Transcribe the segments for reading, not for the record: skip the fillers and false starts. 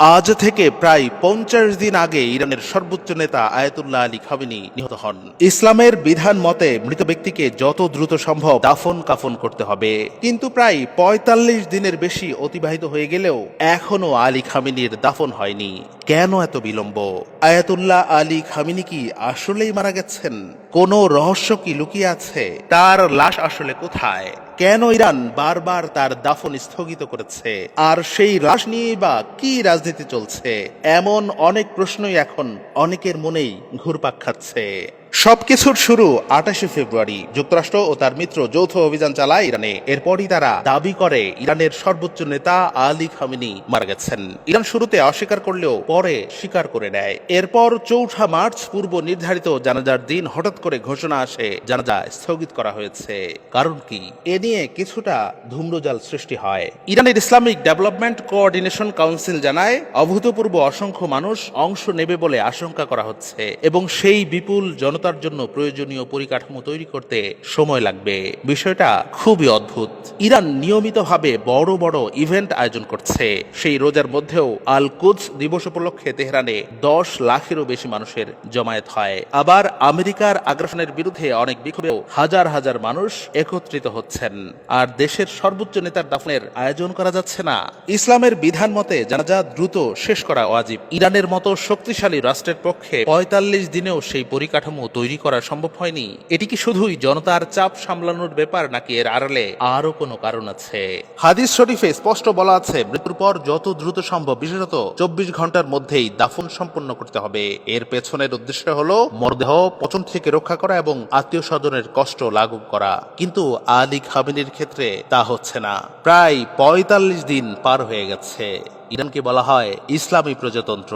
আজ থেকে প্রায় ৫০ দিন আগে ইরানের সর্বোচ্চ নেতা আয়াতুল্লাহ আলী খামেনি নিহত হন। ইসলামের বিধান মতে মৃত ব্যক্তিকে যত দ্রুত সম্ভব দাফন কাফন করতে হবে, কিন্তু প্রায় ৪৫ দিনের বেশি অতিবাহিত হয়ে গেলেও এখনো আলী খামেনির দাফন হয়নি। কেন এত বিলম্ব? আয়াতুল্লাহ আলী খামেনি কি আসলেই মারা গেছেন? কোনো রহস্য কি লুকিয়ে আছে? তার লাশ আসলে কোথায়? কেন ইরান বারবার তার দাফন স্থগিত করেছে? আর সেই লাশ নিয়েই বা কি রাজনীতি চলছে? এমন অনেক প্রশ্নই এখন অনেকের মনেই ঘুরপাক খাচ্ছে। সবকিছুর শুরু ২৮শে ফেব্রুয়ারি। যুক্তরাষ্ট্র ও তার মিত্র যৌথ অভিযান চালায় ইরানে। এরপরই তারা দাবি করে ইরানের সর্বোচ্চ নেতা আলী খামেনি মারা গেছেন। ইরান শুরুতে অস্বীকার করলেও পরে স্বীকার করে নেয়। এরপর ৪ঠা মার্চ পূর্ব নির্ধারিত জানাজার দিন হঠাৎ করে ঘোষণা আসে জানাজা স্থগিত করা হয়েছে। কারণ কি? এ নিয়ে কিছুটা ধূম্রজাল সৃষ্টি হয়। ইরানের ইসলামিক ডেভেলপমেন্ট কোঅর্ডিনেশন কাউন্সিল জানায় অভূতপূর্ব অসংখ্য মানুষ অংশ নেবে বলে আশঙ্কা করা হচ্ছে এবং সেই বিপুল জনতার জন্য প্রয়োজনীয় পরিকাঠামো তৈরি করতে সময় লাগবে। বিষয়টা খুবই অদ্ভুত। ইরান নিয়মিতভাবে বড় বড় ইভেন্ট আয়োজন করছে। সেই রোজার মধ্যেও আল কুদস দিবস উপলক্ষে তেহরানে ১০ লাখেরও বেশি মানুষের জমায়েত হয়। আবার আমেরিকার আগ্রাসনের বিরুদ্ধে অনেক বিক্ষোভেও হাজার হাজার মানুষ একত্রিত হচ্ছেন। আর দেশের সর্বোচ্চ নেতার দাফনের আয়োজন করা যাচ্ছে না। ইসলামের বিধান মতে জানাজা দ্রুত শেষ করা ওয়াজিব। ইরানের মতো শক্তিশালী রাষ্ট্রের পক্ষে ৪৫ দিনেও সেই পরিকাঠামো তৈরি করা সম্ভব হয়নি। এটি কি শুধুই জনতার চাপ সামলানোর ব্যাপার, নাকি এর আড়ালে আরো কোনো কারণ আছে? হাদিস শরীফে স্পষ্ট বলা আছে, মৃত্যুর পর যত দ্রুত সম্ভব, বিশেষত ২৪ ঘন্টার মধ্যেই দাফন সম্পন্ন করতে হবে। এর পেছনের উদ্দেশ্য হলো মরদেহ পচন থেকে রক্ষা করা এবং আত্মীয় স্বজনের কষ্ট লাঘব করা। কিন্তু আলী খামেনির ক্ষেত্রে তা হচ্ছে না। প্রায় ৪৫ দিন পার হয়ে গেছে। ইরানকে বলা হয় ইসলামী প্রজাতন্ত্র,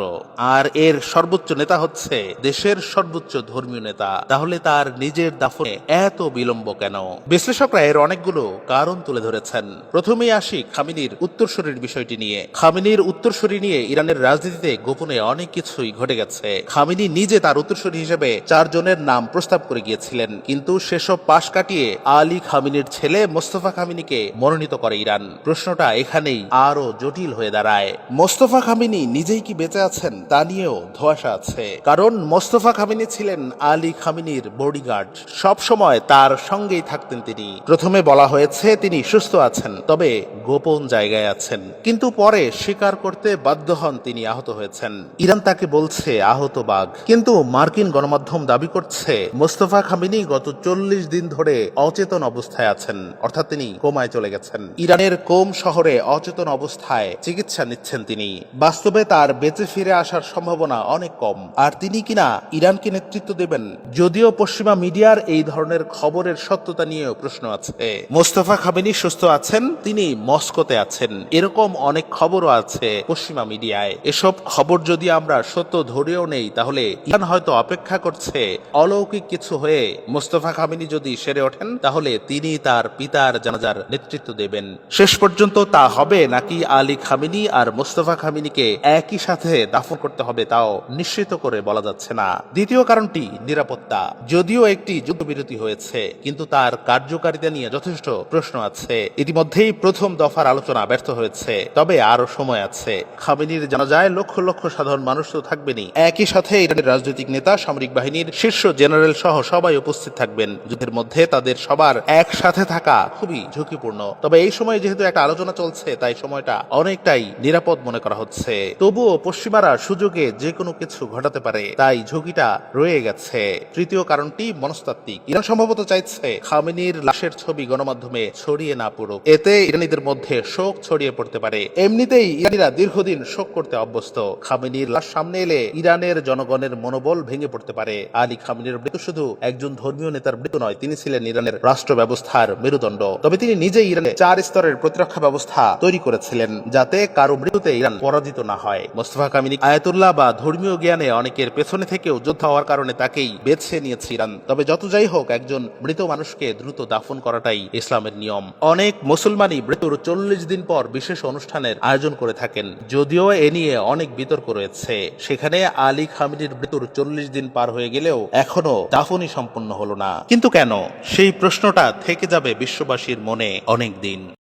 আর এর সর্বোচ্চ নেতা হচ্ছে দেশের সর্বোচ্চ ধর্মীয় নেতা। তাহলে তার নিজের দাফনে এত বিলম্ব কেন? বিশ্লেষকরা এর অনেকগুলো কারণ তুলে ধরেছেন। প্রথমেই আসি খামেনির উত্তরসূরির বিষয়টি নিয়ে। খামেনির উত্তরসূরি নিয়ে ইরানের রাজনীতিতে গোপনে অনেক কিছুই ঘটে গেছে। খামেনি নিজে তার উত্তরসূরি হিসেবে ৪ জনের নাম প্রস্তাব করে গিয়েছিলেন, কিন্তু সেসব পাশ কাটিয়ে আলী খামেনির ছেলে মোস্তফা খামেনিকে মনোনীত করে ইরান। প্রশ্নটা এখানেই আরো জটিল হয়ে দাঁড়ায়। মোস্তফা খামেনি নিজেই কি বেঁচে আছেন তা নিয়েও ধোঁয়াশা আছে। কারণ মোস্তফা খামেনি ছিলেন আলী খামেনির বডিগার্ড। সব সময় তার সঙ্গেই থাকতেন তিনি। প্রথমে বলা হয়েছে তিনি সুস্থ আছেন, তবে গোপন জায়গায় আছেন, কিন্তু পরে স্বীকার করতে বাধ্য হন তিনি আহত হয়েছেন। ইরান তাকে বলছে আহত বাঘ, কিন্তু মার্কিন গণমাধ্যম দাবি করছে মোস্তফা খামেনি গত ৪০ দিন ধরে অচেতন অবস্থায় আছেন, অর্থাৎ তিনি কোমায় চলে গেছেন। ইরানের কোম শহরে অচেতন অবস্থায় চিকিৎসা নিচ্ছেন তিনি। বাস্তবে তার বেঁচে ফিরে আসার সম্ভাবনা অনেক কম। আর তিনি কিনা ইরানকে নেতৃত্ব দেবেন? যদিও পশ্চিমা মিডিয়ার এই ধরনের খবরের সত্যতা নিয়েও প্রশ্ন আছে। মোস্তফা খামেনি সুস্থ আছেন, তিনি মস্কোতে আছেন, এরকম অনেক খবরও আছে পশ্চিমা মিডিয়ায়। এসব খবর যদি আমরা সত্য ধরেও নেই, তাহলে ইরান হয়তো অপেক্ষা করছে অলৌকিক কিছু হয়ে মোস্তফা খামেনি যদি সেরে ওঠেন, তাহলে তিনি তার পিতার জানাজার নেতৃত্ব দেবেন। শেষ পর্যন্ত তা হবে নাকি আলী খামেনি আর মোস্তফা খামেনিকে একই সাথে দাফন করতে হবে, তাও নিশ্চিত করে বলা যাচ্ছে না। দ্বিতীয় কারণটি নিরাপত্তা। যদিও একটি যুদ্ধবিরতি হয়েছে, কিন্তু তার কার্যকারিতা নিয়ে যথেষ্ট প্রশ্ন আছে। ইতিমধ্যেই প্রথম দফার আলোচনা ব্যর্থ হয়েছে, তবে আরো সময় আছে। খামেনির জানাজায় লক্ষ লক্ষ সাধারণ মানুষ তো থাকবেনই, একই সাথে ইরানের রাজনৈতিক নেতা, সামরিক বাহিনীর শীর্ষ জেনারেল সহ সবাই উপস্থিত থাকবেন। যুদ্ধের মধ্যে তাদের সবার একসাথে থাকা খুবই ঝুঁকিপূর্ণ। তবে এই সময় যেহেতু একটা আলোচনা চলছে, তাই সময়টা অনেকটাই নিরাপদ মনে করা হচ্ছে। তবুও পশ্চিমারা সুযোগে যে কোনো কিছু ঘটাতে পারে, তাই ঝুঁকিটা রয়ে গেছে। তৃতীয় কারণটি মনস্তাত্ত্বিক। ইরান সম্ভবত চাইছে খামেনির লাশের ছবি গণমাধ্যমে ছড়িয়ে না পড়ুক, এতে ইরানিদের মধ্যে শোক ছড়িয়ে পড়তে পারে। এমনিতেই ইরানিরা দীর্ঘদিন শোক করতে অভ্যস্ত। খামেনির লাশ সামনে এলে ইরানের জনগণের মনোবল ভেঙে পড়তে পারে। আলী খামেনির মৃত্যু শুধু একজন ধর্মীয় নেতার মৃত্যু নয়, তিনি ছিলেন ইরানের রাষ্ট্র ব্যবস্থার মেরুদণ্ড। তবে তিনি নিজেই ইরানে ৪ স্তরের প্রতিরক্ষা ব্যবস্থা তৈরি করেছিলেন, যাতে কারো মৃত্যুতে ইরান পরাজিত না হয়। মোস্তফা খামেনি আয়াতুল্লাহ বা ধর্মীয় জ্ঞানে অনেকের পেছনে থেকেও যোদ্ধা হওয়ার কারণে তাকেই বেছে নিয়েছে ইরান। তবে যত যাই হোক, একজন মৃত মানুষকে দ্রুত দাফন করাটাই ইসলামের নিয়ম। অনেক মুসলমানই মৃত্যুর ৪০ দিন পর বিশেষ অনুষ্ঠানের আয়োজন করে থাকেন। যদিও এ নিয়ে অনেক বিতর্ক রয়েছে। সেখানে আলী খামেনির মৃত্যুর ৪০ দিন পার হয়ে গেলেও এখনো দাফনই সম্পন্ন হলো না। কিন্তু কেন? সেই প্রশ্নটা থেকে যাবে বিশ্ববাসীর মনে অনেক দিন।